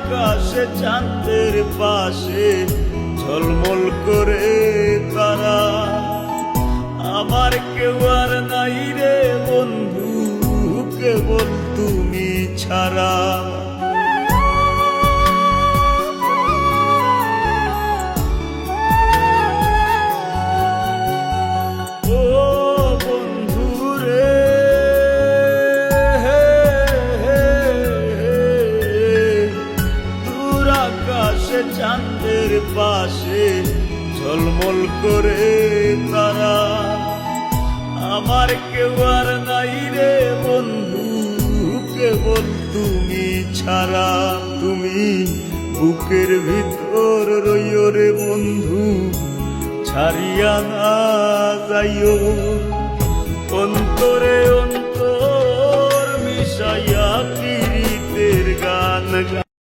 আকাশে চাঁদের পাশে ঝলমল করে তারা। আমার কেউ আর নাই রে বন্ধু, কেবল তুমি ছাড়া। ও বন্ধু রে, দূর আকাশে চাঁদের পাশে ঝলমল করে তারা। আমার কেউ আর নাই রে বন্ধু, কেবল তুমি ছাড়া। তুমি বুকের ভিতর রইও রে বন্ধু, ছাড়িয়া না যাইও। অন্তরে অন্তর মিশাইয়া প্রীতের গান